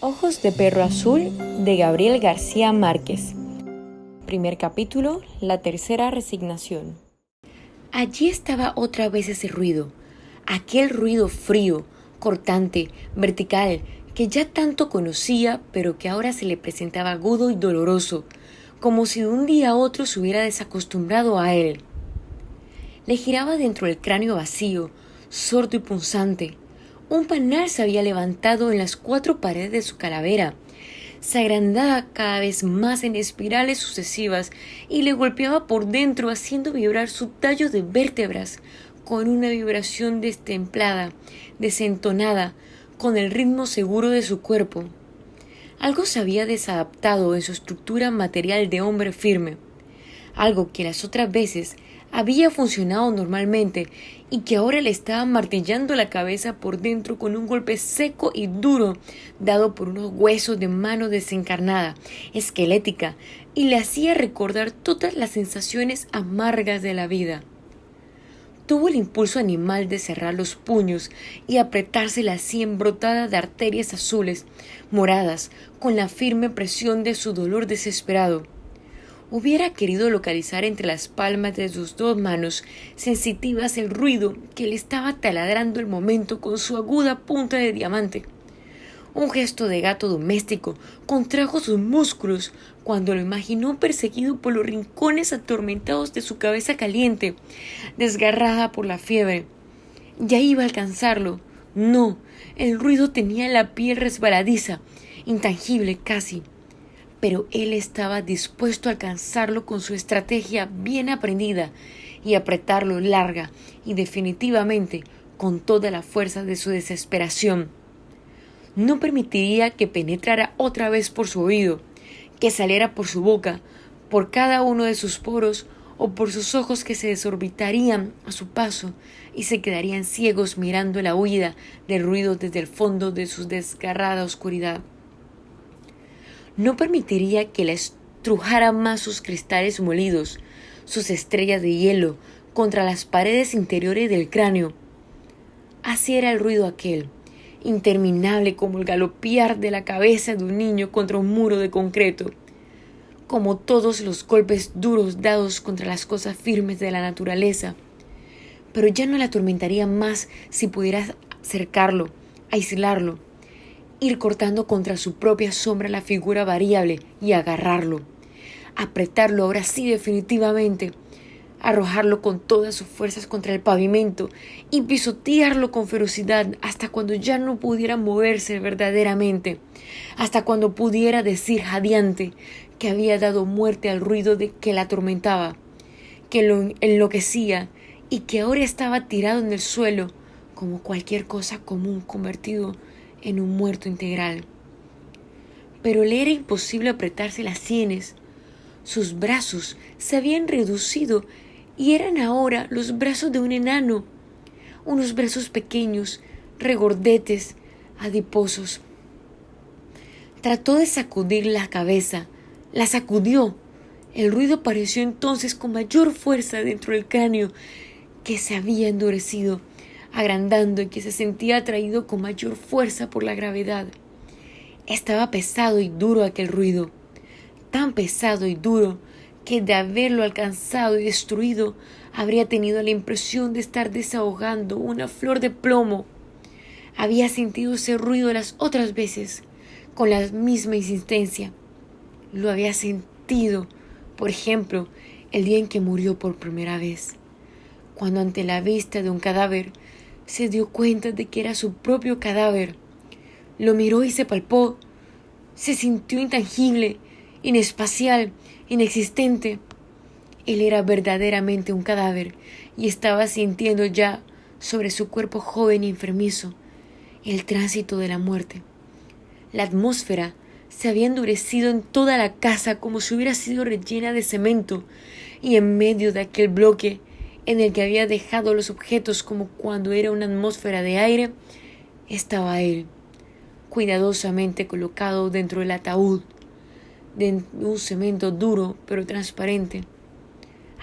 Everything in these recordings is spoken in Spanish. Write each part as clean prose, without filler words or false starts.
Ojos de perro azul de Gabriel García Márquez. Primer capítulo, la tercera resignación. Allí estaba otra vez ese ruido, aquel ruido frío, cortante, vertical, que ya tanto conocía, pero que ahora se le presentaba agudo y doloroso, como si de un día a otro se hubiera desacostumbrado a él. Le giraba dentro del cráneo vacío, sordo y punzante. Un panal se había levantado en las 4 paredes de su calavera. Se agrandaba cada vez más en espirales sucesivas y le golpeaba por dentro, haciendo vibrar su tallo de vértebras con una vibración destemplada, desentonada, con el ritmo seguro de su cuerpo. Algo se había desadaptado en su estructura material de hombre firme, algo que las otras veces había funcionado normalmente y que ahora le estaba martillando la cabeza por dentro con un golpe seco y duro dado por unos huesos de mano desencarnada, esquelética, y le hacía recordar todas las sensaciones amargas de la vida. Tuvo el impulso animal de cerrar los puños y apretarse la sien brotada de arterias azules, moradas, con la firme presión de su dolor desesperado. Hubiera querido localizar entre las palmas de sus 2 manos sensitivas el ruido que le estaba taladrando el momento con su aguda punta de diamante. Un gesto de gato doméstico contrajo sus músculos cuando lo imaginó perseguido por los rincones atormentados de su cabeza caliente, desgarrada por la fiebre. Ya iba a alcanzarlo. No, el ruido tenía la piel resbaladiza, intangible casi. Pero él estaba dispuesto a alcanzarlo con su estrategia bien aprendida y apretarlo larga y definitivamente con toda la fuerza de su desesperación. No permitiría que penetrara otra vez por su oído, que saliera por su boca, por cada uno de sus poros o por sus ojos que se desorbitarían a su paso y se quedarían ciegos mirando la huida del ruido desde el fondo de su desgarrada oscuridad. No permitiría que le estrujara más sus cristales molidos, sus estrellas de hielo, contra las paredes interiores del cráneo. Así era el ruido aquel, interminable como el galopear de la cabeza de un niño contra un muro de concreto, como todos los golpes duros dados contra las cosas firmes de la naturaleza. Pero ya no le atormentaría más si pudiera acercarlo, aislarlo, ir cortando contra su propia sombra la figura variable y agarrarlo, apretarlo ahora sí definitivamente, arrojarlo con todas sus fuerzas contra el pavimento y pisotearlo con ferocidad hasta cuando ya no pudiera moverse verdaderamente, hasta cuando pudiera decir jadeante que había dado muerte al ruido de que la atormentaba, que lo enloquecía y que ahora estaba tirado en el suelo como cualquier cosa común convertido en un muerto integral. Pero le era imposible apretarse las sienes. Sus brazos se habían reducido y eran ahora los brazos de un enano, unos brazos pequeños, regordetes, adiposos. Trató de sacudir la cabeza, la sacudió. El ruido apareció entonces con mayor fuerza dentro del cráneo, que se había endurecido, agrandando y que se sentía atraído con mayor fuerza por la gravedad. Estaba pesado y duro aquel ruido, tan pesado y duro que de haberlo alcanzado y destruido habría tenido la impresión de estar desahogando una flor de plomo. Había sentido ese ruido las otras veces, con la misma insistencia. Lo había sentido, por ejemplo, el día en que murió por primera vez, cuando ante la vista de un cadáver se dio cuenta de que era su propio cadáver. Lo miró y se palpó. Se sintió intangible, inespacial, inexistente. Él era verdaderamente un cadáver y estaba sintiendo ya sobre su cuerpo joven y enfermizo el tránsito de la muerte. La atmósfera se había endurecido en toda la casa como si hubiera sido rellena de cemento, y en medio de aquel bloque en el que había dejado los objetos como cuando era una atmósfera de aire, estaba él, cuidadosamente colocado dentro del ataúd, de un cemento duro pero transparente.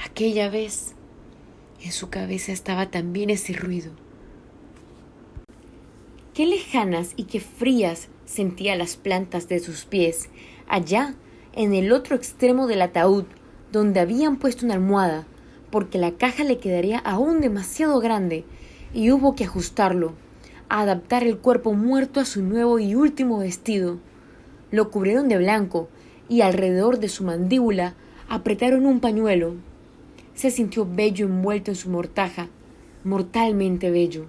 Aquella vez, en su cabeza estaba también ese ruido. Qué lejanas y qué frías Sentía las plantas de sus pies, allá, en el otro extremo del ataúd, donde habían puesto una almohada, porque la caja le quedaría aún demasiado grande, y hubo que ajustarlo, adaptar el cuerpo muerto a su nuevo y último vestido. Lo cubrieron de blanco, y alrededor de su mandíbula apretaron un pañuelo. Se sintió bello envuelto en su mortaja, mortalmente bello.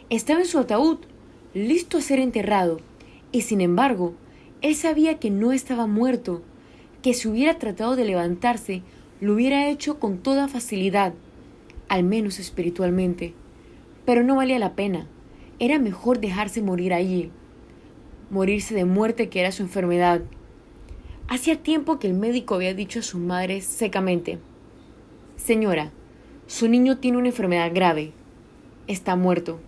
Estaba en su ataúd, listo a ser enterrado, y sin embargo, él sabía que no estaba muerto, que si hubiera tratado de levantarse, lo hubiera hecho con toda facilidad, al menos espiritualmente. Pero no valía la pena. Era mejor dejarse morir allí, morirse de muerte, que era su enfermedad. Hacía tiempo que el médico había dicho a su madre secamente: «Señora, su niño tiene una enfermedad grave. Está muerto».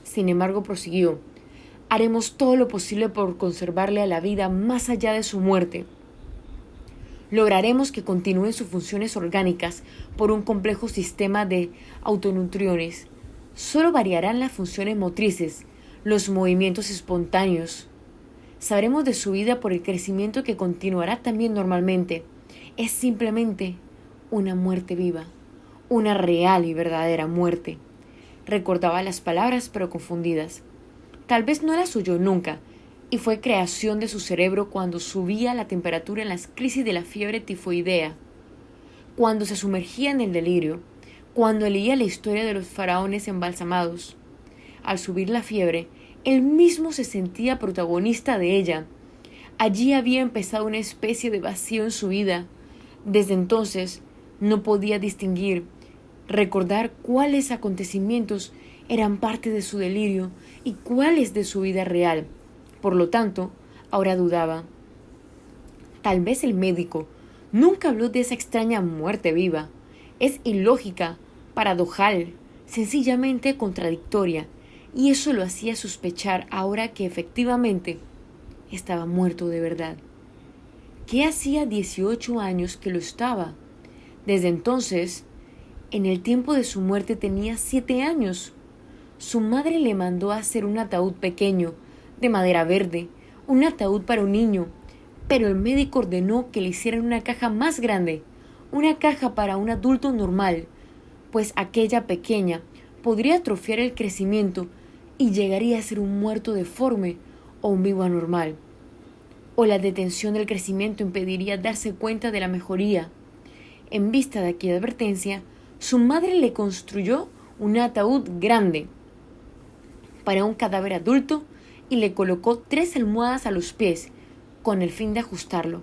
Sin embargo, prosiguió: «Haremos todo lo posible por conservarle a la vida más allá de su muerte. Lograremos que continúen sus funciones orgánicas por un complejo sistema de autonutriones. Solo variarán las funciones motrices, los movimientos espontáneos. Sabremos de su vida por el crecimiento, que continuará también normalmente. Es simplemente una muerte viva, una real y verdadera muerte». Recordaba las palabras, pero confundidas. Tal vez no las oyó nunca, y fue creación de su cerebro cuando subía la temperatura en las crisis de la fiebre tifoidea, cuando se sumergía en el delirio, cuando leía la historia de los faraones embalsamados. Al subir la fiebre, él mismo se sentía protagonista de ella. Allí había empezado una especie de vacío en su vida. Desde entonces no podía distinguir, recordar cuáles acontecimientos eran parte de su delirio y cuáles de su vida real. Por lo tanto, ahora dudaba. Tal vez el médico nunca habló de esa extraña muerte viva. Es ilógica, paradojal, sencillamente contradictoria, y eso lo hacía sospechar ahora que efectivamente estaba muerto de verdad. ¿Qué hacía 18 años que lo estaba? Desde entonces, en el tiempo de su muerte, tenía 7 años. Su madre le mandó a hacer un ataúd pequeño, de madera verde, un ataúd para un niño, pero el médico ordenó que le hicieran una caja más grande, una caja para un adulto normal, pues aquella pequeña podría atrofiar el crecimiento y llegaría a ser un muerto deforme o un vivo anormal. O la detención del crecimiento impediría darse cuenta de la mejoría. En vista de aquella advertencia, su madre le construyó un ataúd grande para un cadáver adulto y le colocó 3 almohadas a los pies, con el fin de ajustarlo.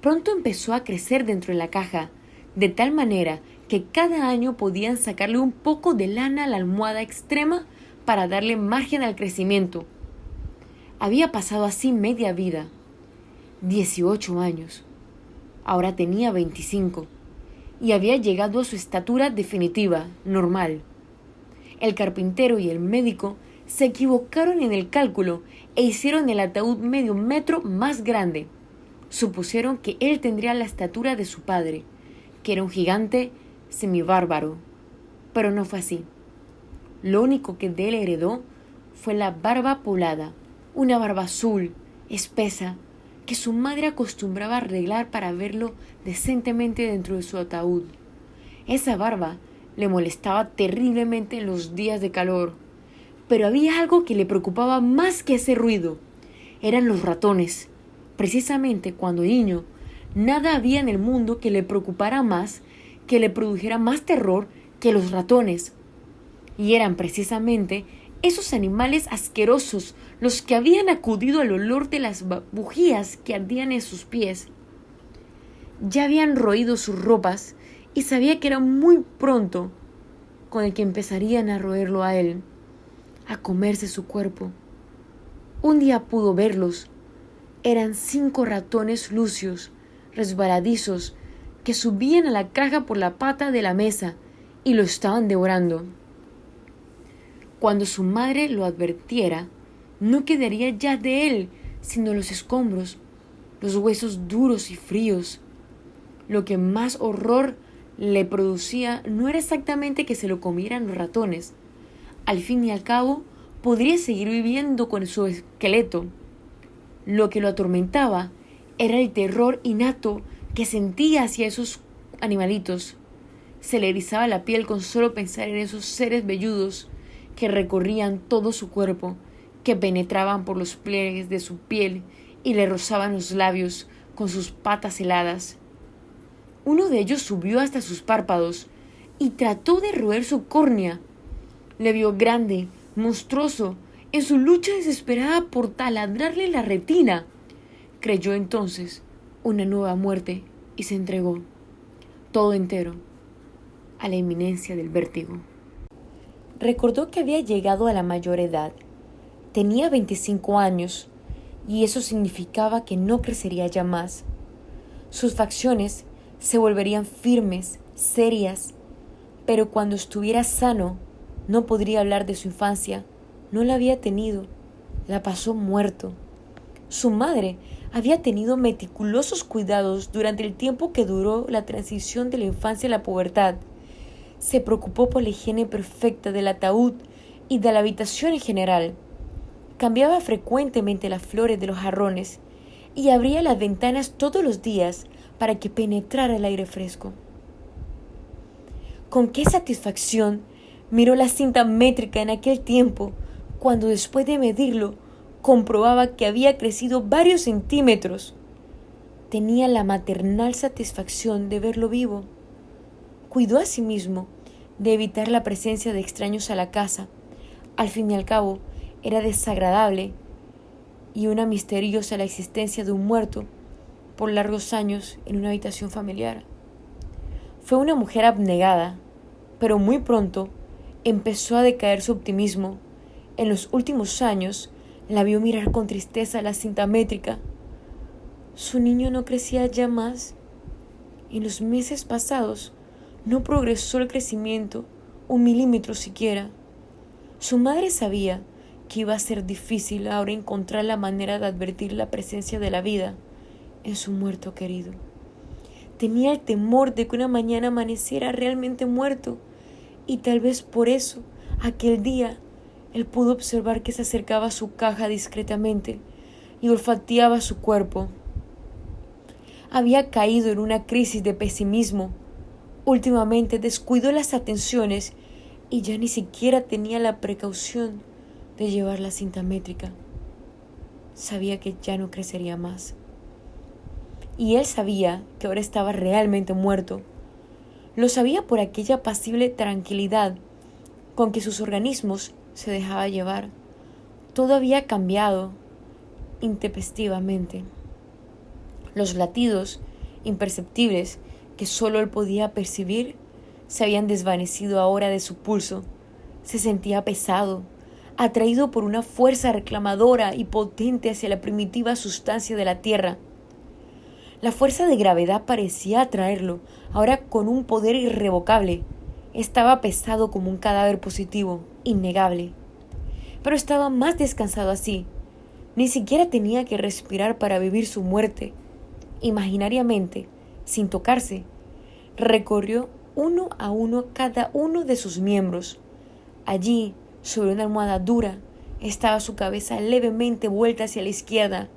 Pronto empezó a crecer dentro de la caja, de tal manera que cada año podían sacarle un poco de lana a la almohada extrema para darle margen al crecimiento. Había pasado así media vida, 18 años. Ahora tenía 25 y había llegado a su estatura definitiva, normal. El carpintero y el médico se equivocaron en el cálculo e hicieron el ataúd medio metro más grande. Supusieron que él tendría la estatura de su padre, que era un gigante semibárbaro, pero no fue así. Lo único que de él heredó fue la barba poblada, una barba azul, espesa, que su madre acostumbraba a arreglar para verlo decentemente dentro de su ataúd. Esa barba le molestaba terriblemente en los días de calor, pero había algo que le preocupaba más que ese ruido. Eran los ratones. Precisamente cuando niño, nada había en el mundo que le preocupara más, que le produjera más terror que los ratones. Y eran precisamente esos animales asquerosos los que habían acudido al olor de las bujías que ardían en sus pies. Ya habían roído sus ropas y sabía que era muy pronto con el que empezarían a roerlo a él, a comerse su cuerpo. Un día pudo verlos. Eran 5 ratones lucios, resbaladizos, que subían a la caja por la pata de la mesa y lo estaban devorando. Cuando su madre lo advirtiera, no quedaría ya de él sino los escombros, los huesos duros y fríos. Lo que más horror le producía no era exactamente que se lo comieran los ratones. Al fin y al cabo, podría seguir viviendo con su esqueleto. Lo que lo atormentaba era el terror innato que sentía hacia esos animalitos. Se le erizaba la piel con solo pensar en esos seres velludos que recorrían todo su cuerpo, que penetraban por los pliegues de su piel y le rozaban los labios con sus patas heladas. Uno de ellos subió hasta sus párpados y trató de roer su córnea. Le vio grande, monstruoso, en su lucha desesperada por taladrarle la retina. Creyó entonces una nueva muerte y se entregó, todo entero, a la inminencia del vértigo. Recordó que había llegado a la mayor edad. Tenía 25 años, y eso significaba que no crecería ya más. Sus facciones se volverían firmes, serias, pero cuando estuviera sano, no podría hablar de su infancia. No la había tenido, la pasó muerto. Su madre había tenido meticulosos cuidados durante el tiempo que duró la transición de la infancia a la pubertad. Se preocupó por la higiene perfecta del ataúd y de la habitación en general. Cambiaba frecuentemente las flores de los jarrones y abría las ventanas todos los días para que penetrara el aire fresco. Con qué satisfacción miró la cinta métrica en aquel tiempo, cuando después de medirlo comprobaba que había crecido varios centímetros. Tenía la maternal satisfacción de verlo vivo. Cuidó a sí mismo de evitar la presencia de extraños a la casa. Al fin y al cabo, era desagradable y una misteriosa la existencia de un muerto por largos años en una habitación familiar. Fue una mujer abnegada, pero muy pronto empezó a decaer su optimismo. En los últimos años la vio mirar con tristeza la cinta métrica. Su niño no crecía ya más. En los meses pasados no progresó el crecimiento 1 milímetro siquiera. Su madre sabía que iba a ser difícil ahora encontrar la manera de advertir la presencia de la vida en su muerto querido. Tenía el temor de que una mañana amaneciera realmente muerto, y tal vez por eso, aquel día, él pudo observar que se acercaba a su caja discretamente y olfateaba su cuerpo. Había caído en una crisis de pesimismo. Últimamente descuidó las atenciones y ya ni siquiera tenía la precaución de llevar la cinta métrica. Sabía que ya no crecería más. Y él sabía que ahora estaba realmente muerto. Lo sabía por aquella apacible tranquilidad con que sus organismos se dejaba llevar. Todo había cambiado intempestivamente. Los latidos imperceptibles que solo él podía percibir se habían desvanecido ahora de su pulso. Se sentía pesado, atraído por una fuerza reclamadora y potente hacia la primitiva sustancia de la tierra. La fuerza de gravedad parecía atraerlo, ahora con un poder irrevocable. Estaba pesado como un cadáver positivo, innegable. Pero estaba más descansado así. Ni siquiera tenía que respirar para vivir su muerte. Imaginariamente, sin tocarse, recorrió uno a uno cada uno de sus miembros. Allí, sobre una almohada dura, estaba su cabeza levemente vuelta hacia la izquierda.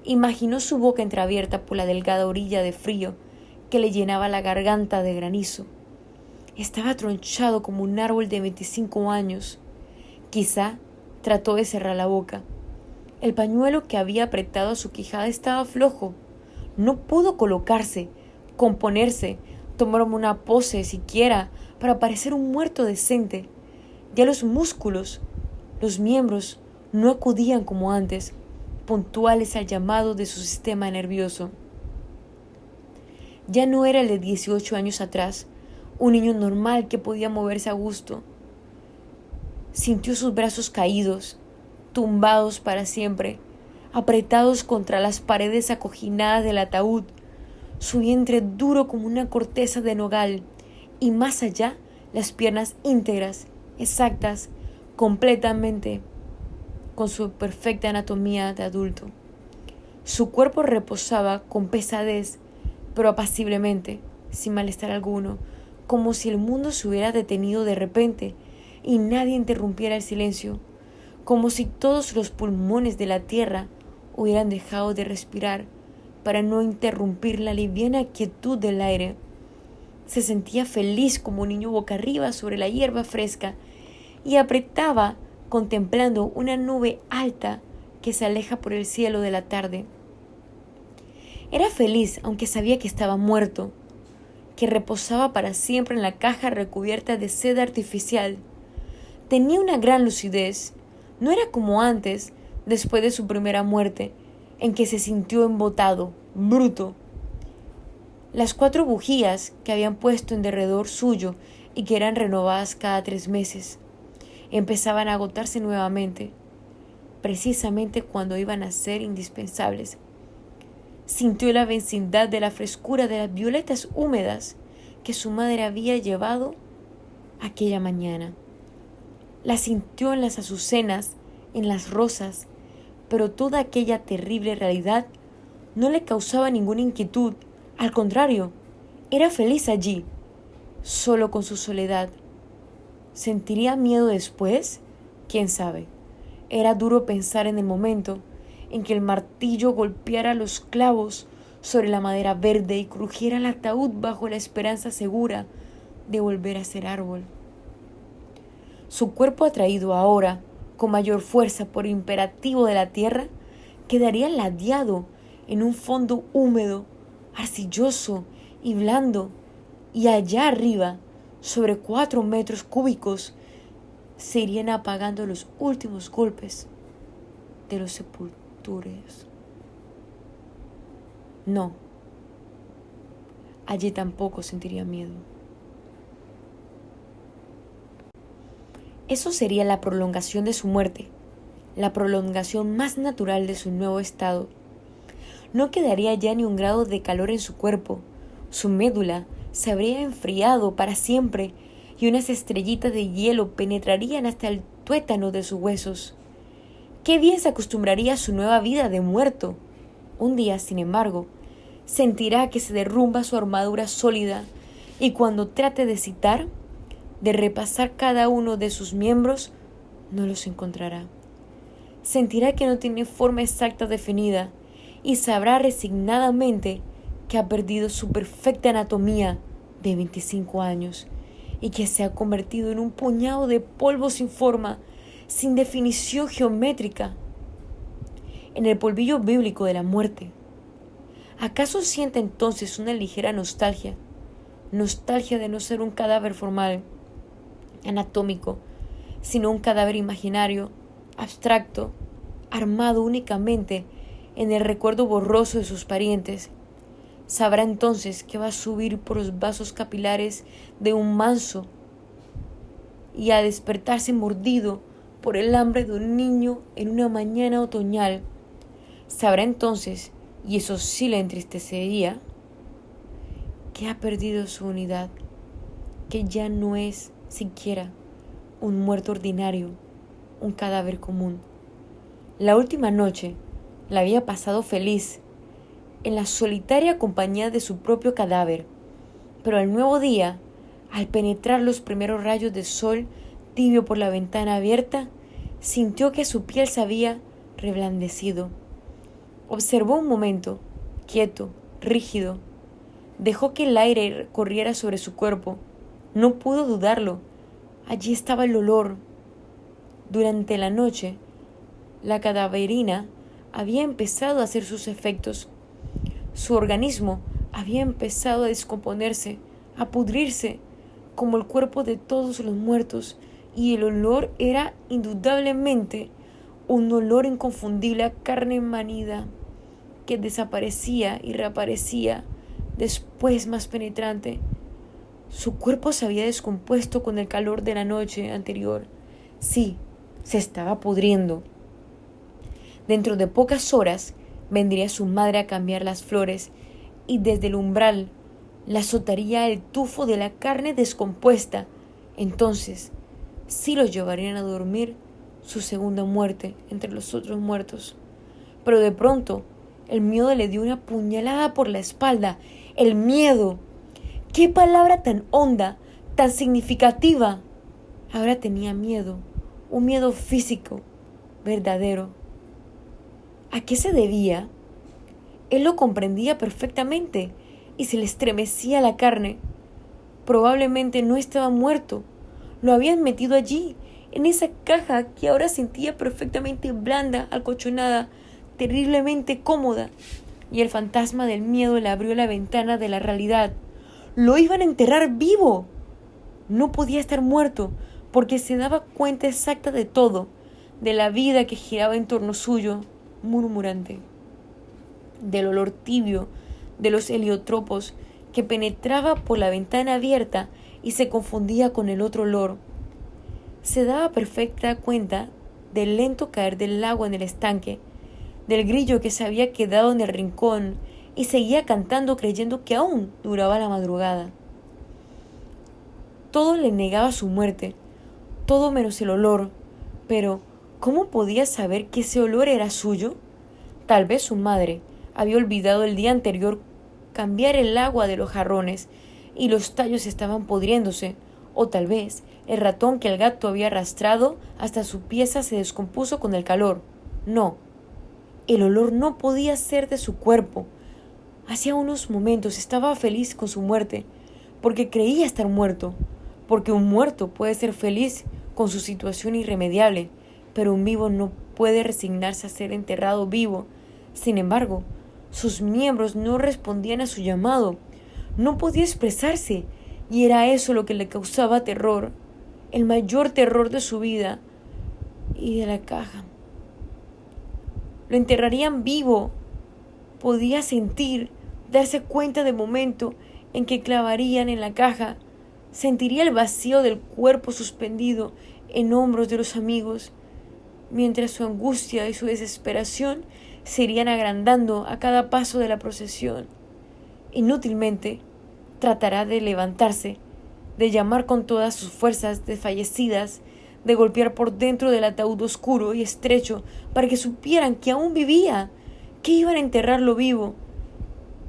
Imaginó su boca entreabierta por la delgada orilla de frío que le llenaba la garganta de granizo. Estaba tronchado como un árbol de 25 años. Quizá trató de cerrar la boca. El pañuelo que había apretado a su quijada estaba flojo. No pudo colocarse, componerse, tomar una pose siquiera para parecer un muerto decente. Ya los músculos, los miembros, no acudían como antes, puntuales al llamado de su sistema nervioso. Ya no era el de 18 años atrás, un niño normal que podía moverse a gusto. Sintió sus brazos caídos, tumbados para siempre, apretados contra las paredes acoginadas del ataúd, su vientre duro como una corteza de nogal, y más allá las piernas íntegras, exactas, completamente, con su perfecta anatomía de adulto. Su cuerpo reposaba con pesadez, pero apaciblemente, sin malestar alguno, como si el mundo se hubiera detenido de repente y nadie interrumpiera el silencio, como si todos los pulmones de la tierra hubieran dejado de respirar para no interrumpir la liviana quietud del aire. Se sentía feliz como un niño boca arriba sobre la hierba fresca y apretaba contemplando una nube alta que se aleja por el cielo de la tarde. Era feliz aunque sabía que estaba muerto, que reposaba para siempre en la caja recubierta de seda artificial. Tenía una gran lucidez. No era como antes, después de su primera muerte, en que se sintió embotado, bruto. Las 4 bujías que habían puesto en derredor suyo y que eran renovadas cada 3 meses, empezaban a agotarse nuevamente, precisamente cuando iban a ser indispensables. Sintió la vecindad de la frescura de las violetas húmedas que su madre había llevado aquella mañana. La sintió en las azucenas, en las rosas, pero toda aquella terrible realidad no le causaba ninguna inquietud. Al contrario, era feliz allí, solo con su soledad. ¿Sentiría miedo después? ¿Quién sabe? Era duro pensar en el momento en que el martillo golpeara los clavos sobre la madera verde y crujiera el ataúd bajo la esperanza segura de volver a ser árbol. Su cuerpo atraído ahora, con mayor fuerza por imperativo de la tierra, quedaría ladeado en un fondo húmedo, arcilloso y blando, y allá arriba, sobre 4 metros cúbicos, se irían apagando los últimos golpes de los sepultureros. No, allí tampoco sentiría miedo. Eso sería la prolongación de su muerte, la prolongación más natural de su nuevo estado. No quedaría ya ni un grado de calor en su cuerpo, su médula se habría enfriado para siempre y unas estrellitas de hielo penetrarían hasta el tuétano de sus huesos. Qué bien se acostumbraría a su nueva vida de muerto. Un día, sin embargo, sentirá que se derrumba su armadura sólida y cuando trate de citar, de repasar cada uno de sus miembros, no los encontrará. Sentirá que no tiene forma exacta definida y sabrá resignadamente que ha perdido su perfecta anatomía de 25 años y que se ha convertido en un puñado de polvo sin forma, sin definición geométrica, en el polvillo bíblico de la muerte. ¿Acaso siente entonces una ligera nostalgia de no ser un cadáver formal, anatómico, sino un cadáver imaginario, abstracto, armado únicamente en el recuerdo borroso de sus parientes? Sabrá entonces que va a subir por los vasos capilares de un manso y a despertarse mordido por el hambre de un niño en una mañana otoñal. Sabrá entonces, y eso sí le entristecería, que ha perdido su unidad, que ya no es siquiera un muerto ordinario, un cadáver común. La última noche la había pasado feliz, en la solitaria compañía de su propio cadáver, pero al nuevo día, al penetrar los primeros rayos de sol tibio por la ventana abierta, sintió que su piel se había reblandecido. Observó un momento, quieto, rígido. Dejó que el aire corriera sobre su cuerpo. No pudo dudarlo. Allí estaba el olor. Durante la noche, la cadaverina había empezado a hacer sus efectos. Su organismo había empezado a descomponerse, a pudrirse, como el cuerpo de todos los muertos, y el olor era indudablemente un olor inconfundible a carne manida, que desaparecía y reaparecía, después más penetrante. Su cuerpo se había descompuesto con el calor de la noche anterior. Sí, se estaba pudriendo. Dentro de pocas horas vendría su madre a cambiar las flores y desde el umbral la azotaría el tufo de la carne descompuesta. Entonces, sí los llevarían a dormir su segunda muerte entre los otros muertos. Pero de pronto, el miedo le dio una puñalada por la espalda. ¡El miedo! ¡Qué palabra tan honda, tan significativa! Ahora tenía miedo, un miedo físico, verdadero. ¿A qué se debía? Él lo comprendía perfectamente y se le estremecía la carne. Probablemente no estaba muerto. Lo habían metido allí, en esa caja que ahora sentía perfectamente blanda, acolchonada, terriblemente cómoda. Y el fantasma del miedo le abrió la ventana de la realidad. ¡Lo iban a enterrar vivo! No podía estar muerto, porque se daba cuenta exacta de todo, de la vida que giraba en torno suyo, murmurante, del olor tibio de los heliotropos que penetraba por la ventana abierta y se confundía con el otro olor. Se daba perfecta cuenta del lento caer del agua en el estanque, del grillo que se había quedado en el rincón y seguía cantando creyendo que aún duraba la madrugada. Todo le negaba su muerte, todo menos el olor, pero ¿cómo podía saber que ese olor era suyo? Tal vez su madre había olvidado el día anterior cambiar el agua de los jarrones y los tallos estaban podriéndose, o tal vez el ratón que el gato había arrastrado hasta su pieza se descompuso con el calor. No, el olor no podía ser de su cuerpo. Hacía unos momentos estaba feliz con su muerte, porque creía estar muerto, porque un muerto puede ser feliz con su situación irremediable, pero un vivo no puede resignarse a ser enterrado vivo. Sin embargo, sus miembros no respondían a su llamado, no podía expresarse, y era eso lo que le causaba terror, el mayor terror de su vida y de la caja. Lo enterrarían vivo. Podía sentir, darse cuenta del momento en que clavarían en la caja. Sentiría el vacío del cuerpo suspendido en hombros de los amigos, mientras su angustia y su desesperación se irían agrandando a cada paso de la procesión. Inútilmente tratará de levantarse, de llamar con todas sus fuerzas desfallecidas, de golpear por dentro del ataúd oscuro y estrecho para que supieran que aún vivía, que iban a enterrarlo vivo.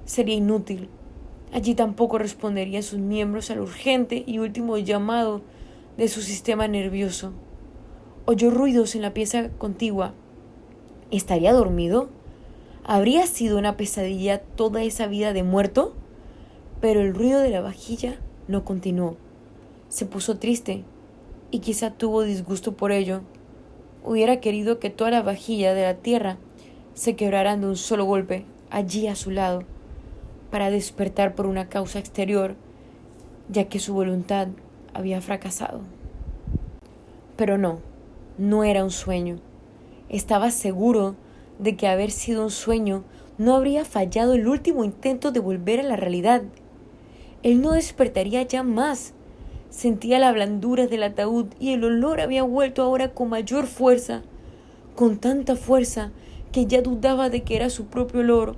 Sería inútil. Allí tampoco responderían sus miembros al urgente y último llamado de su sistema nervioso. Oyó ruidos en la pieza contigua. ¿Estaría dormido? ¿Habría sido una pesadilla toda esa vida de muerto? Pero el ruido de la vajilla no continuó. Se puso triste y quizá tuvo disgusto por ello. Hubiera querido que toda la vajilla de la tierra se quebraran de un solo golpe, allí a su lado, para despertar por una causa exterior, ya que su voluntad había fracasado. Pero no era un sueño. Estaba seguro de que haber sido un sueño no habría fallado el último intento de volver a la realidad. Él no despertaría ya más. Sentía la blandura del ataúd y el olor había vuelto ahora con mayor fuerza, con tanta fuerza que ya dudaba de que era su propio olor.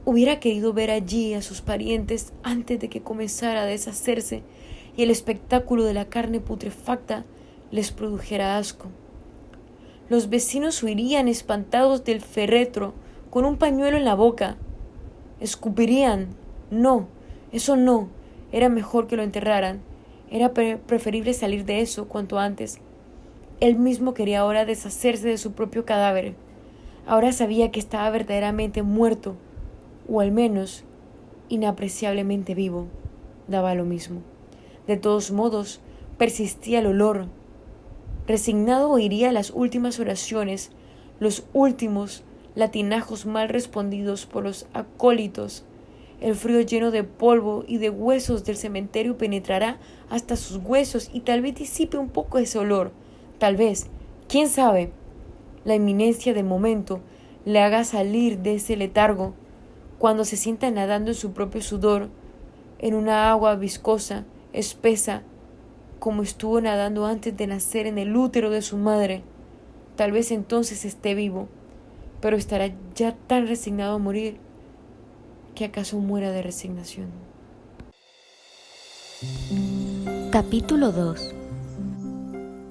Hubiera querido ver allí a sus parientes antes de que comenzara a deshacerse y el espectáculo de la carne putrefacta les produjera asco. Los vecinos huirían espantados del féretro con un pañuelo en la boca. Escupirían. No, eso no. Era mejor que lo enterraran. Era preferible salir de eso cuanto antes. Él mismo quería ahora deshacerse de su propio cadáver. Ahora sabía que estaba verdaderamente muerto, o al menos inapreciablemente vivo. Daba lo mismo. De todos modos, persistía el olor. Resignado oiría las últimas oraciones, los últimos latinajos mal respondidos por los acólitos. El frío lleno de polvo y de huesos del cementerio penetrará hasta sus huesos y tal vez disipe un poco ese olor. Tal vez, quién sabe, la inminencia del momento le haga salir de ese letargo cuando se sienta nadando en su propio sudor, en una agua viscosa, espesa, como estuvo nadando antes de nacer en el útero de su madre. Tal vez entonces esté vivo, pero estará ya tan resignado a morir que acaso muera de resignación. Capítulo 2.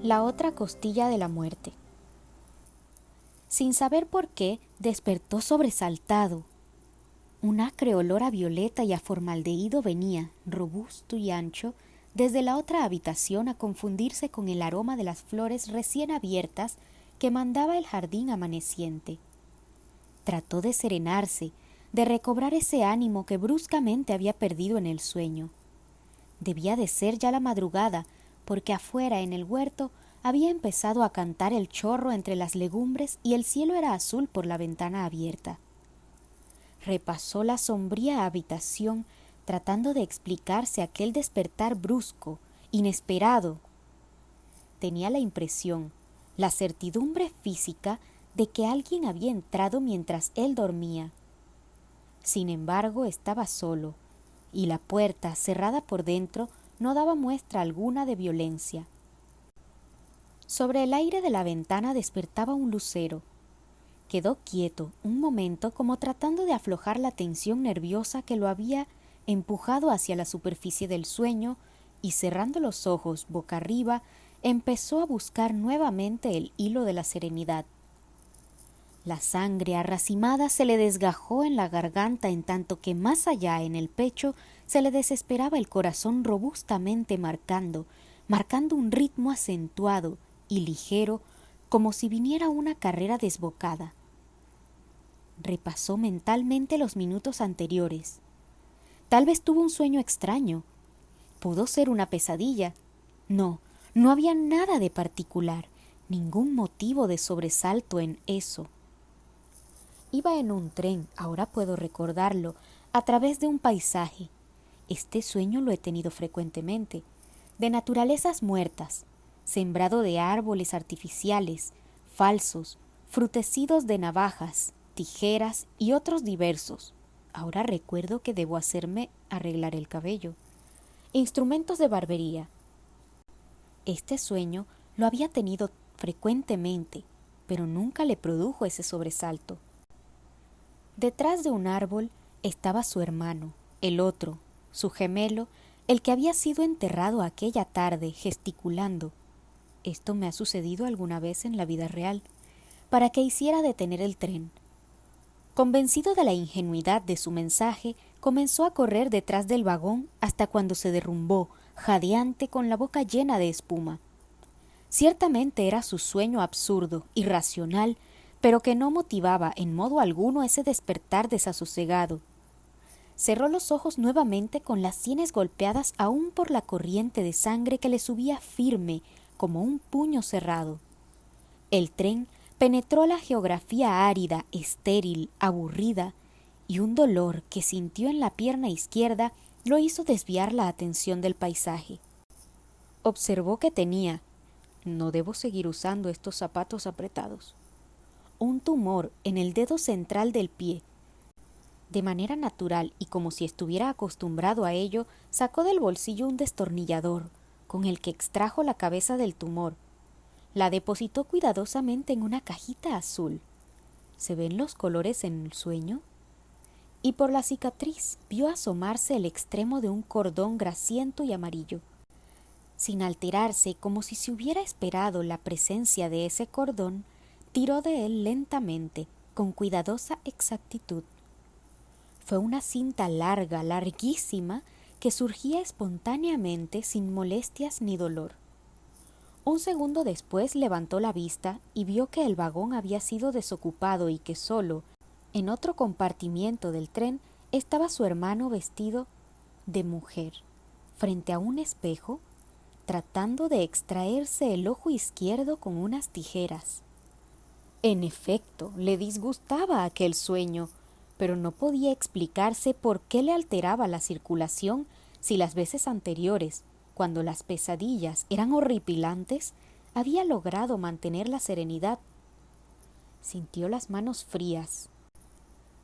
La otra costilla de la muerte. Sin saber por qué, despertó sobresaltado. Un acre olor a violeta y a formaldehído venía, robusto y ancho, desde la otra habitación a confundirse con el aroma de las flores recién abiertas que mandaba el jardín amaneciente. Trató de serenarse, de recobrar ese ánimo que bruscamente había perdido en el sueño. Debía de ser ya la madrugada, porque afuera en el huerto había empezado a cantar el chorro entre las legumbres y el cielo era azul por la ventana abierta. Repasó la sombría habitación tratando de explicarse aquel despertar brusco, inesperado. Tenía la impresión, la certidumbre física de que alguien había entrado mientras él dormía. Sin embargo, estaba solo, y la puerta, cerrada por dentro, no daba muestra alguna de violencia. Sobre el aire de la ventana despertaba un lucero. Quedó quieto un momento como tratando de aflojar la tensión nerviosa que lo había empujado hacia la superficie del sueño y cerrando los ojos boca arriba empezó a buscar nuevamente el hilo de la serenidad. La sangre arracimada se le desgajó en la garganta en tanto que más allá en el pecho se le desesperaba el corazón robustamente marcando un ritmo acentuado y ligero como si viniera una carrera desbocada. Repasó mentalmente los minutos anteriores. Tal vez tuvo un sueño extraño. Pudo ser una pesadilla. No había nada de particular, ningún motivo de sobresalto en eso. Iba en un tren, ahora puedo recordarlo, a través de un paisaje. Este sueño lo he tenido frecuentemente, de naturalezas muertas, sembrado de árboles artificiales, falsos, frutecidos de navajas, tijeras y otros diversos. Ahora recuerdo que debo hacerme arreglar el cabello. Instrumentos de barbería. Este sueño lo había tenido frecuentemente, pero nunca le produjo ese sobresalto. Detrás de un árbol estaba su hermano, el otro, su gemelo, el que había sido enterrado aquella tarde, gesticulando. Esto me ha sucedido alguna vez en la vida real, para que hiciera detener el tren. Convencido de la ingenuidad de su mensaje, comenzó a correr detrás del vagón hasta cuando se derrumbó, jadeante con la boca llena de espuma. Ciertamente era su sueño absurdo, irracional, pero que no motivaba en modo alguno ese despertar desasosegado. Cerró los ojos nuevamente con las sienes golpeadas aún por la corriente de sangre que le subía firme como un puño cerrado. El tren penetró la geografía árida, estéril, aburrida, y un dolor que sintió en la pierna izquierda lo hizo desviar la atención del paisaje. Observó que tenía, no debo seguir usando estos zapatos apretados, un tumor en el dedo central del pie. De manera natural y como si estuviera acostumbrado a ello, sacó del bolsillo un destornillador, con el que extrajo la cabeza del tumor. La depositó cuidadosamente en una cajita azul. ¿Se ven los colores en el sueño? Y por la cicatriz vio asomarse el extremo de un cordón grasiento y amarillo. Sin alterarse, como si se hubiera esperado la presencia de ese cordón, tiró de él lentamente, con cuidadosa exactitud. Fue una cinta larga, larguísima, que surgía espontáneamente sin molestias ni dolor. Un segundo después levantó la vista y vio que el vagón había sido desocupado y que solo, en otro compartimiento del tren, estaba su hermano vestido de mujer, frente a un espejo, tratando de extraerse el ojo izquierdo con unas tijeras. En efecto, le disgustaba aquel sueño, pero no podía explicarse por qué le alteraba la circulación si las veces anteriores, cuando las pesadillas eran horripilantes, había logrado mantener la serenidad. Sintió las manos frías.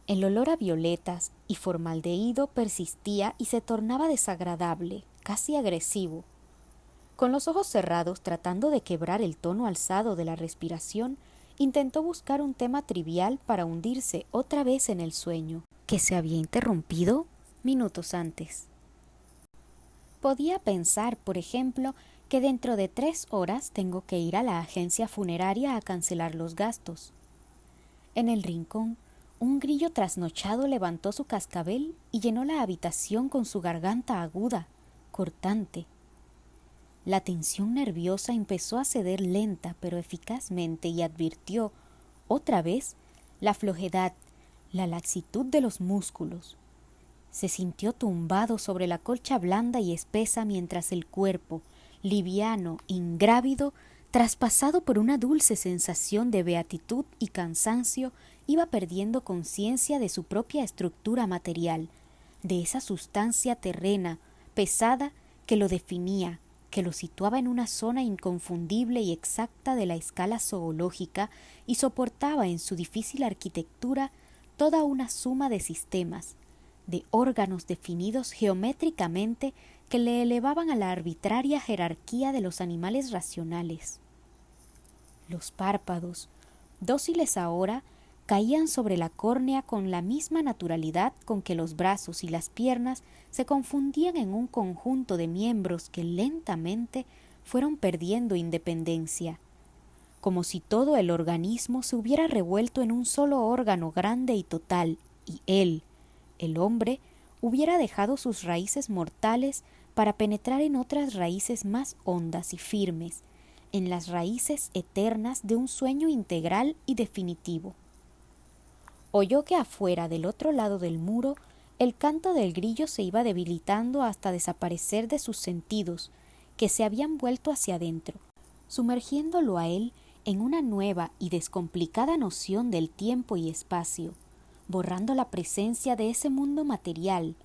El olor a violetas y formaldehído persistía y se tornaba desagradable, casi agresivo. Con los ojos cerrados, tratando de quebrar el tono alzado de la respiración, intentó buscar un tema trivial para hundirse otra vez en el sueño, que se había interrumpido minutos antes. Podía pensar, por ejemplo, que dentro de 3 horas tengo que ir a la agencia funeraria a cancelar los gastos. En el rincón, un grillo trasnochado levantó su cascabel y llenó la habitación con su garganta aguda, cortante. La tensión nerviosa empezó a ceder lenta pero eficazmente y advirtió, otra vez, la flojedad, la laxitud de los músculos. Se sintió tumbado sobre la colcha blanda y espesa mientras el cuerpo, liviano, ingrávido, traspasado por una dulce sensación de beatitud y cansancio, iba perdiendo conciencia de su propia estructura material, de esa sustancia terrena, pesada, que lo definía, que lo situaba en una zona inconfundible y exacta de la escala zoológica y soportaba en su difícil arquitectura toda una suma de sistemas, de órganos definidos geométricamente que le elevaban a la arbitraria jerarquía de los animales racionales. Los párpados, dóciles ahora, caían sobre la córnea con la misma naturalidad con que los brazos y las piernas se confundían en un conjunto de miembros que lentamente fueron perdiendo independencia, como si todo el organismo se hubiera revuelto en un solo órgano grande y total, y él, el hombre, hubiera dejado sus raíces mortales para penetrar en otras raíces más hondas y firmes, en las raíces eternas de un sueño integral y definitivo. Oyó que afuera, del otro lado del muro, el canto del grillo se iba debilitando hasta desaparecer de sus sentidos, que se habían vuelto hacia adentro, sumergiéndolo a él en una nueva y descomplicada noción del tiempo y espacio, borrando la presencia de ese mundo material,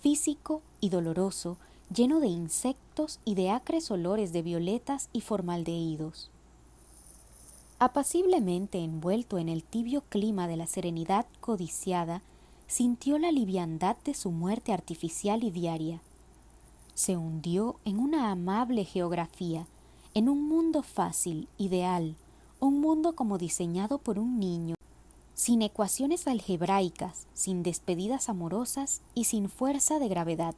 físico y doloroso, lleno de insectos y de acres olores de violetas y formaldehídos. Apaciblemente envuelto en el tibio clima de la serenidad codiciada, sintió la liviandad de su muerte artificial y diaria. Se hundió en una amable geografía, en un mundo fácil, ideal, un mundo como diseñado por un niño, sin ecuaciones algebraicas, sin despedidas amorosas y sin fuerza de gravedad.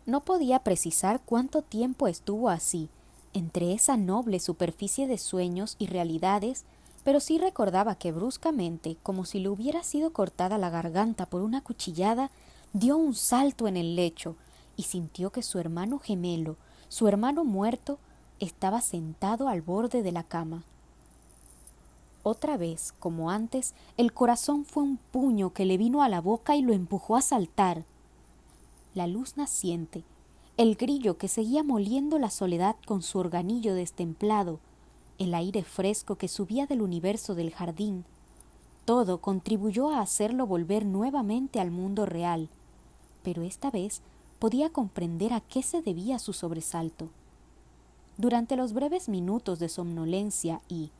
No podía precisar cuánto tiempo estuvo así, entre esa noble superficie de sueños y realidades, pero sí recordaba que bruscamente, como si le hubiera sido cortada la garganta por una cuchillada, dio un salto en el lecho y sintió que su hermano gemelo, su hermano muerto, estaba sentado al borde de la cama. Otra vez, como antes, el corazón fue un puño que le vino a la boca y lo empujó a saltar. La luz naciente, el grillo que seguía moliendo la soledad con su organillo destemplado, el aire fresco que subía del universo del jardín, todo contribuyó a hacerlo volver nuevamente al mundo real, pero esta vez podía comprender a qué se debía su sobresalto. Durante los breves minutos de somnolencia y,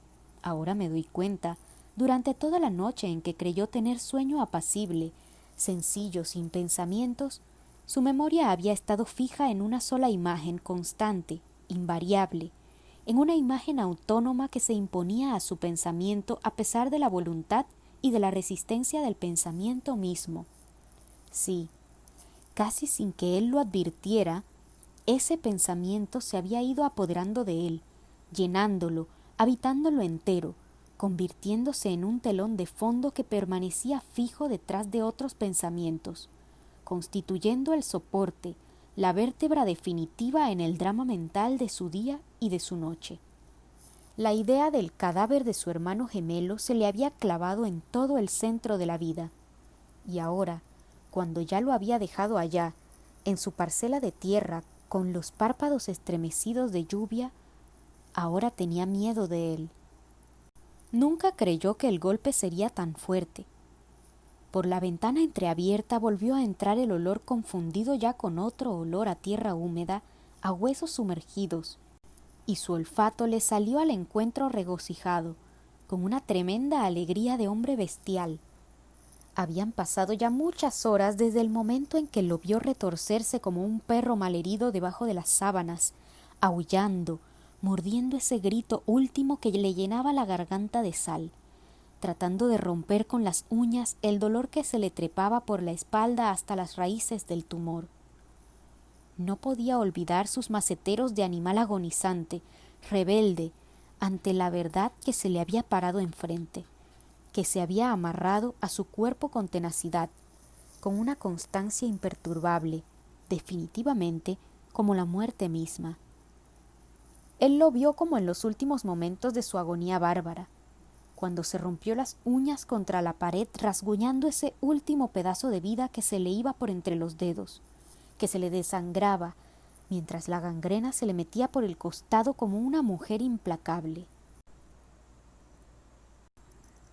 ahora me doy cuenta, durante toda la noche en que creyó tener sueño apacible, sencillo, sin pensamientos, su memoria había estado fija en una sola imagen constante, invariable, en una imagen autónoma que se imponía a su pensamiento a pesar de la voluntad y de la resistencia del pensamiento mismo. Sí, casi sin que él lo advirtiera, ese pensamiento se había ido apoderando de él, llenándolo, habitándolo entero, convirtiéndose en un telón de fondo que permanecía fijo detrás de otros pensamientos, constituyendo el soporte, la vértebra definitiva en el drama mental de su día y de su noche. La idea del cadáver de su hermano gemelo se le había clavado en todo el centro de la vida, y ahora, cuando ya lo había dejado allá, en su parcela de tierra, con los párpados estremecidos de lluvia, ahora tenía miedo de él. Nunca creyó que el golpe sería tan fuerte. Por la ventana entreabierta volvió a entrar el olor confundido ya con otro olor a tierra húmeda, a huesos sumergidos, y su olfato le salió al encuentro regocijado, con una tremenda alegría de hombre bestial. Habían pasado ya muchas horas desde el momento en que lo vio retorcerse como un perro malherido debajo de las sábanas, aullando, mordiendo ese grito último que le llenaba la garganta de sal, tratando de romper con las uñas el dolor que se le trepaba por la espalda hasta las raíces del tumor. No podía olvidar sus maceteros de animal agonizante, rebelde, ante la verdad que se le había parado enfrente, que se había amarrado a su cuerpo con tenacidad, con una constancia imperturbable, definitivamente como la muerte misma. Él lo vio como en los últimos momentos de su agonía bárbara, cuando se rompió las uñas contra la pared, rasguñando ese último pedazo de vida que se le iba por entre los dedos, que se le desangraba, mientras la gangrena se le metía por el costado como una mujer implacable.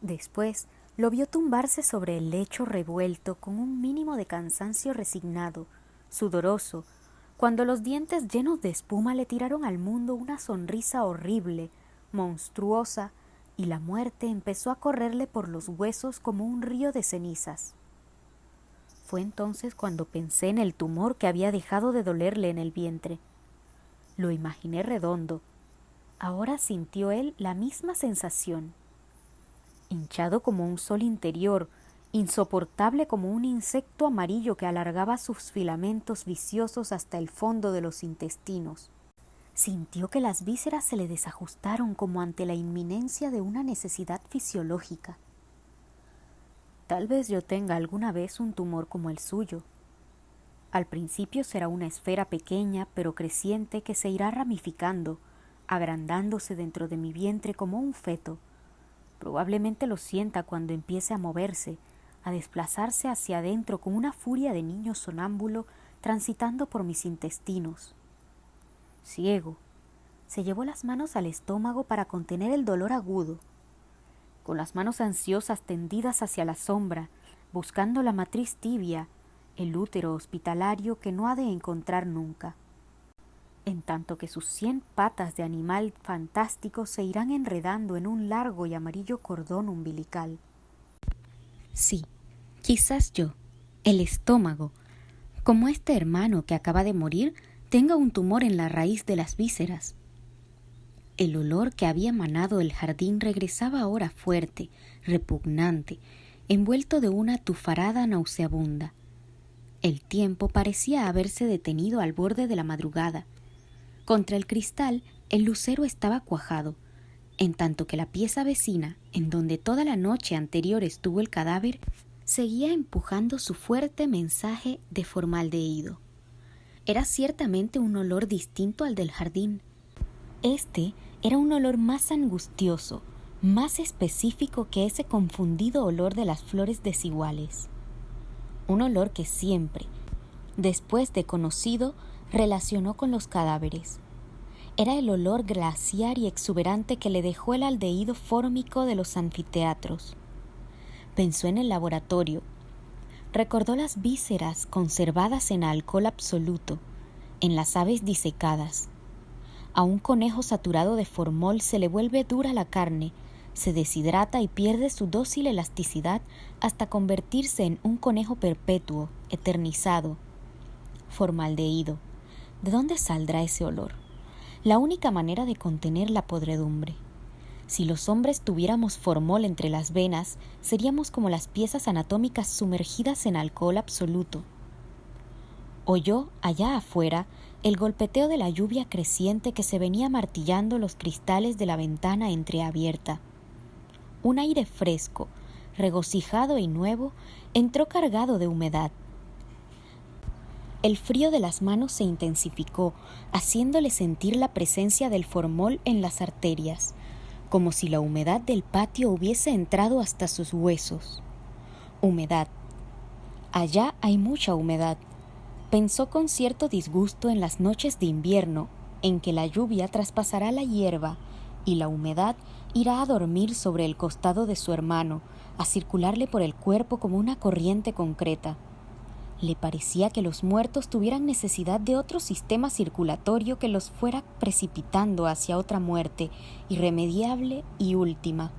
Después lo vio tumbarse sobre el lecho revuelto con un mínimo de cansancio resignado, sudoroso, cuando los dientes llenos de espuma le tiraron al mundo una sonrisa horrible, monstruosa, y la muerte empezó a correrle por los huesos como un río de cenizas. Fue entonces cuando pensé en el tumor que había dejado de dolerle en el vientre. Lo imaginé redondo. Ahora sintió él la misma sensación. Hinchado como un sol interior, insoportable como un insecto amarillo que alargaba sus filamentos viciosos hasta el fondo de los intestinos. Sintió que las vísceras se le desajustaron como ante la inminencia de una necesidad fisiológica. Tal vez yo tenga alguna vez un tumor como el suyo. Al principio será una esfera pequeña pero creciente que se irá ramificando, agrandándose dentro de mi vientre como un feto. Probablemente lo sienta cuando empiece a moverse, a desplazarse hacia adentro con una furia de niño sonámbulo transitando por mis intestinos. Ciego, se llevó las manos al estómago para contener el dolor agudo. Con las manos ansiosas tendidas hacia la sombra, buscando la matriz tibia, el útero hospitalario que no ha de encontrar nunca. En tanto que sus 100 patas de animal fantástico se irán enredando en un largo y amarillo cordón umbilical. Sí, quizás yo, el estómago, como este hermano que acaba de morir, tenga un tumor en la raíz de las vísceras. El olor que había emanado el jardín regresaba ahora fuerte, repugnante, envuelto de una tufarada nauseabunda. El tiempo parecía haberse detenido al borde de la madrugada. Contra el cristal, el lucero estaba cuajado, en tanto que la pieza vecina, en donde toda la noche anterior estuvo el cadáver, seguía empujando su fuerte mensaje de formaldehído. Era ciertamente un olor distinto al del jardín. Este era un olor más angustioso, más específico que ese confundido olor de las flores desiguales. Un olor que siempre, después de conocido, relacionó con los cadáveres. Era el olor glaciar y exuberante que le dejó el aldehído fórmico de los anfiteatros. Pensó en el laboratorio. Recordó las vísceras conservadas en alcohol absoluto, en las aves disecadas. A un conejo saturado de formol se le vuelve dura la carne, se deshidrata y pierde su dócil elasticidad hasta convertirse en un conejo perpetuo, eternizado. Formaldehído. ¿De dónde saldrá ese olor? La única manera de contener la podredumbre. Si los hombres tuviéramos formol entre las venas, seríamos como las piezas anatómicas sumergidas en alcohol absoluto. Oyó, allá afuera, el golpeteo de la lluvia creciente que se venía martillando los cristales de la ventana entreabierta. Un aire fresco, regocijado y nuevo, entró cargado de humedad. El frío de las manos se intensificó, haciéndole sentir la presencia del formol en las arterias, como si la humedad del patio hubiese entrado hasta sus huesos. Humedad. Allá hay mucha humedad. Pensó con cierto disgusto en las noches de invierno, en que la lluvia traspasará la hierba y la humedad irá a dormir sobre el costado de su hermano, a circularle por el cuerpo como una corriente concreta. Le parecía que los muertos tuvieran necesidad de otro sistema circulatorio que los fuera precipitando hacia otra muerte, irremediable y última.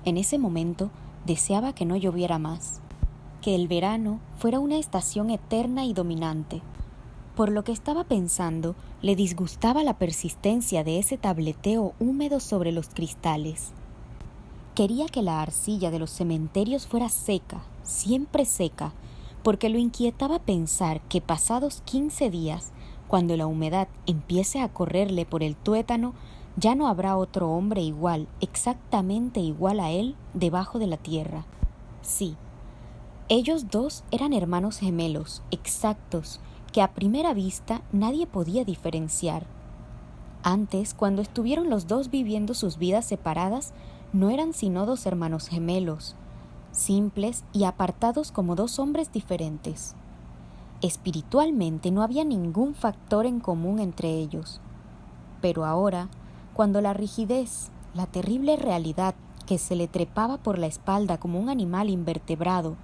En ese momento deseaba que no lloviera más, que el verano fuera una estación eterna y dominante. Por lo que estaba pensando, le disgustaba la persistencia de ese tableteo húmedo sobre los cristales. Quería que la arcilla de los cementerios fuera seca, siempre seca, porque lo inquietaba pensar que pasados 15 días, cuando la humedad empiece a correrle por el tuétano, ya no habrá otro hombre igual, exactamente igual a él, debajo de la tierra. Sí, ellos dos eran hermanos gemelos, exactos, que a primera vista nadie podía diferenciar. Antes, cuando estuvieron los dos viviendo sus vidas separadas, no eran sino dos hermanos gemelos, simples y apartados como dos hombres diferentes. Espiritualmente no había ningún factor en común entre ellos. Pero ahora, cuando la rigidez, la terrible realidad que se le trepaba por la espalda como un animal invertebrado,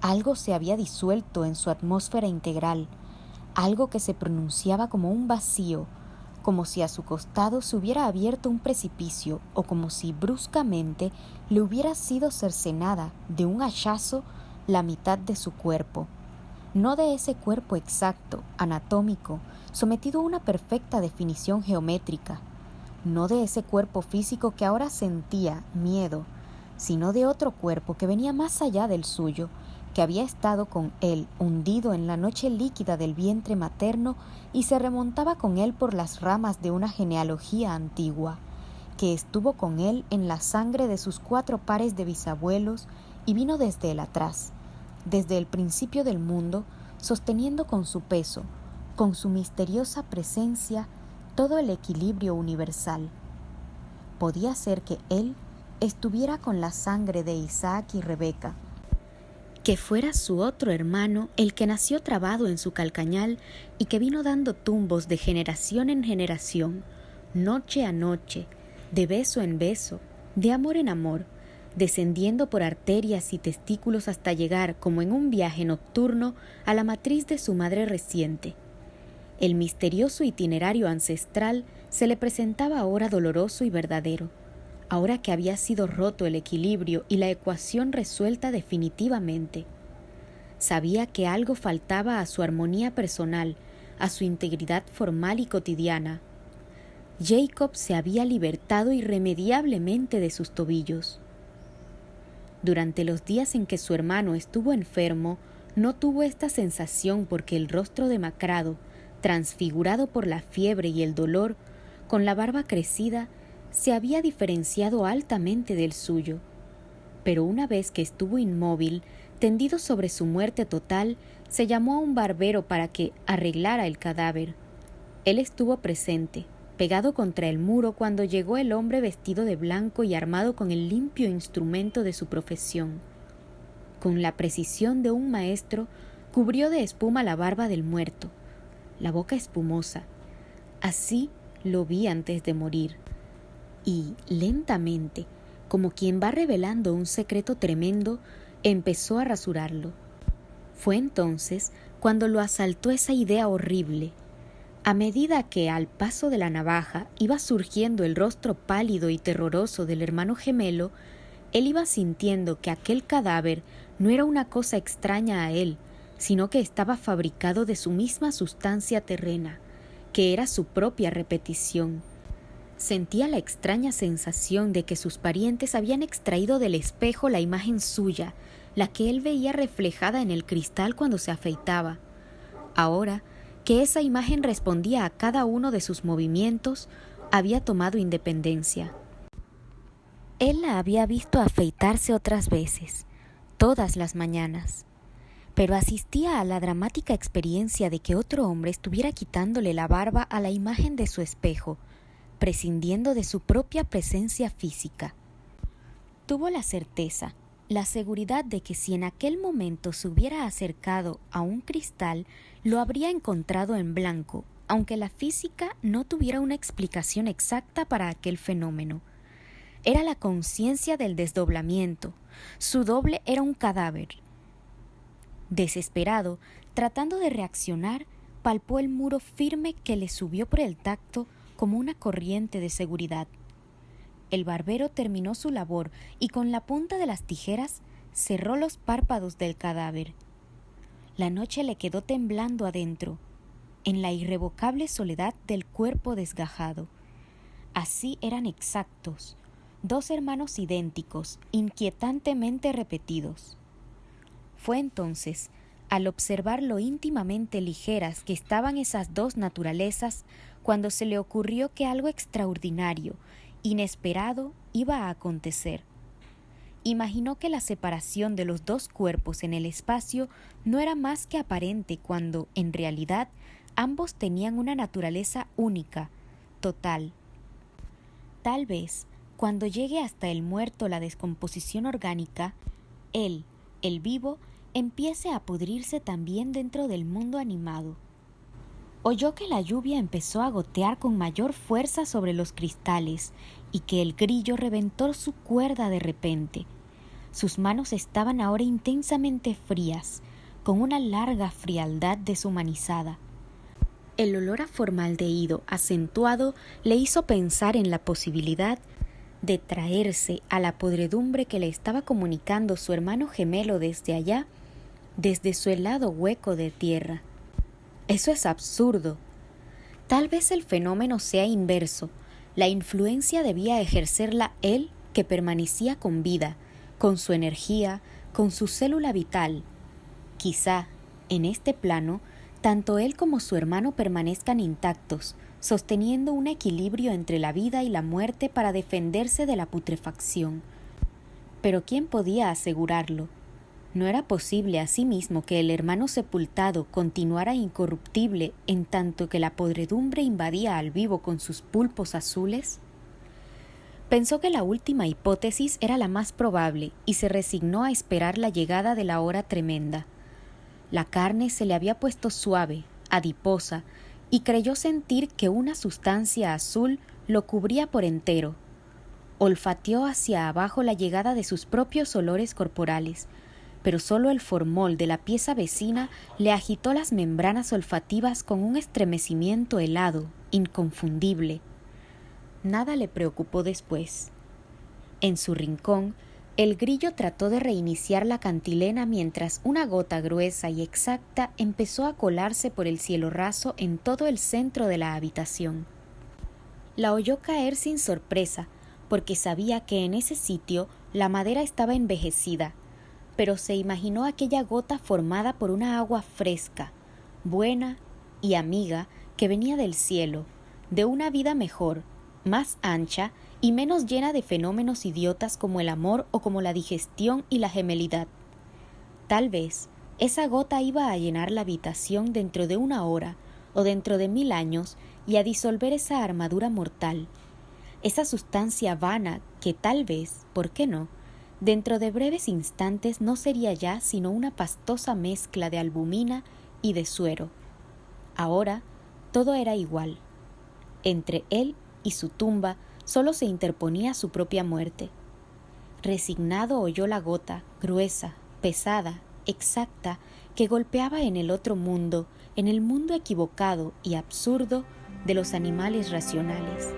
algo se había disuelto en su atmósfera integral, algo que se pronunciaba como un vacío, como si a su costado se hubiera abierto un precipicio o como si bruscamente le hubiera sido cercenada de un hachazo la mitad de su cuerpo. No de ese cuerpo exacto, anatómico, sometido a una perfecta definición geométrica, no de ese cuerpo físico que ahora sentía miedo, sino de otro cuerpo que venía más allá del suyo, que había estado con él hundido en la noche líquida del vientre materno y se remontaba con él por las ramas de una genealogía antigua, que estuvo con él en la sangre de sus 4 pares de bisabuelos y vino desde el atrás, desde el principio del mundo, sosteniendo con su peso, con su misteriosa presencia, todo el equilibrio universal. Podía ser que él estuviera con la sangre de Isaac y Rebeca, que fuera su otro hermano el que nació trabado en su calcañal y que vino dando tumbos de generación en generación, noche a noche, de beso en beso, de amor en amor, descendiendo por arterias y testículos hasta llegar, como en un viaje nocturno, a la matriz de su madre reciente. El misterioso itinerario ancestral se le presentaba ahora doloroso y verdadero, ahora que había sido roto el equilibrio y la ecuación resuelta definitivamente. Sabía que algo faltaba a su armonía personal, a su integridad formal y cotidiana. Jacob se había libertado irremediablemente de sus tobillos. Durante los días en que su hermano estuvo enfermo, no tuvo esta sensación porque el rostro demacrado, transfigurado por la fiebre y el dolor, con la barba crecida, se había diferenciado altamente del suyo. Pero una vez que estuvo inmóvil, tendido sobre su muerte total, se llamó a un barbero para que arreglara el cadáver. Él estuvo presente, pegado contra el muro, cuando llegó el hombre vestido de blanco y armado con el limpio instrumento de su profesión. Con la precisión de un maestro, cubrió de espuma la barba del muerto, la boca espumosa. Así lo vi antes de morir. Y, lentamente, como quien va revelando un secreto tremendo, empezó a rasurarlo. Fue entonces cuando lo asaltó esa idea horrible. A medida que, al paso de la navaja, iba surgiendo el rostro pálido y terroroso del hermano gemelo, él iba sintiendo que aquel cadáver no era una cosa extraña a él, sino que estaba fabricado de su misma sustancia terrena, que era su propia repetición. Sentía la extraña sensación de que sus parientes habían extraído del espejo la imagen suya, la que él veía reflejada en el cristal cuando se afeitaba. Ahora que esa imagen respondía a cada uno de sus movimientos, había tomado independencia. Él la había visto afeitarse otras veces, todas las mañanas, pero asistía a la dramática experiencia de que otro hombre estuviera quitándole la barba a la imagen de su espejo, prescindiendo de su propia presencia física. Tuvo la certeza, la seguridad de que si en aquel momento se hubiera acercado a un cristal, lo habría encontrado en blanco, aunque la física no tuviera una explicación exacta para aquel fenómeno. Era la conciencia del desdoblamiento. Su doble era un cadáver. Desesperado, tratando de reaccionar, palpó el muro firme que le subió por el tacto como una corriente de seguridad. El barbero terminó su labor y con la punta de las tijeras cerró los párpados del cadáver. La noche le quedó temblando adentro, en la irrevocable soledad del cuerpo desgajado. Así eran exactos, 2 hermanos idénticos, inquietantemente repetidos. Fue entonces, al observar lo íntimamente ligeras que estaban esas 2 naturalezas, cuando se le ocurrió que algo extraordinario, inesperado, iba a acontecer. Imaginó que la separación de los 2 cuerpos en el espacio no era más que aparente cuando, en realidad, ambos tenían una naturaleza única, total. Tal vez, cuando llegue hasta el muerto la descomposición orgánica, él, el vivo, empiece a pudrirse también dentro del mundo animado. Oyó que la lluvia empezó a gotear con mayor fuerza sobre los cristales y que el grillo reventó su cuerda de repente. Sus manos estaban ahora intensamente frías, con una larga frialdad deshumanizada. El olor a formaldehído acentuado le hizo pensar en la posibilidad de traerse a la podredumbre que le estaba comunicando su hermano gemelo desde allá, desde su helado hueco de tierra. Eso es absurdo. Tal vez el fenómeno sea inverso. La influencia debía ejercerla él, que permanecía con vida, con su energía, con su célula vital. Quizá, en este plano, tanto él como su hermano permanezcan intactos, sosteniendo un equilibrio entre la vida y la muerte para defenderse de la putrefacción. Pero ¿quién podía asegurarlo? ¿No era posible asimismo que el hermano sepultado continuara incorruptible en tanto que la podredumbre invadía al vivo con sus pulpos azules? Pensó que la última hipótesis era la más probable y se resignó a esperar la llegada de la hora tremenda. La carne se le había puesto suave, adiposa, y creyó sentir que una sustancia azul lo cubría por entero. Olfateó hacia abajo la llegada de sus propios olores corporales, pero solo el formol de la pieza vecina le agitó las membranas olfativas con un estremecimiento helado, inconfundible. Nada le preocupó después. En su rincón, el grillo trató de reiniciar la cantilena mientras una gota gruesa y exacta empezó a colarse por el cielo raso en todo el centro de la habitación. La oyó caer sin sorpresa, porque sabía que en ese sitio la madera estaba envejecida, pero se imaginó aquella gota formada por una agua fresca, buena y amiga que venía del cielo, de una vida mejor, más ancha y menos llena de fenómenos idiotas como el amor o como la digestión y la gemelidad. Tal vez esa gota iba a llenar la habitación dentro de 1 hora o dentro de 1000 años y a disolver esa armadura mortal, esa sustancia vana que tal vez, ¿por qué no?, dentro de breves instantes no sería ya sino una pastosa mezcla de albumina y de suero. Ahora todo era igual. Entre él y su tumba solo se interponía su propia muerte. Resignado oyó la gota, gruesa, pesada, exacta, que golpeaba en el otro mundo, en el mundo equivocado y absurdo de los animales racionales.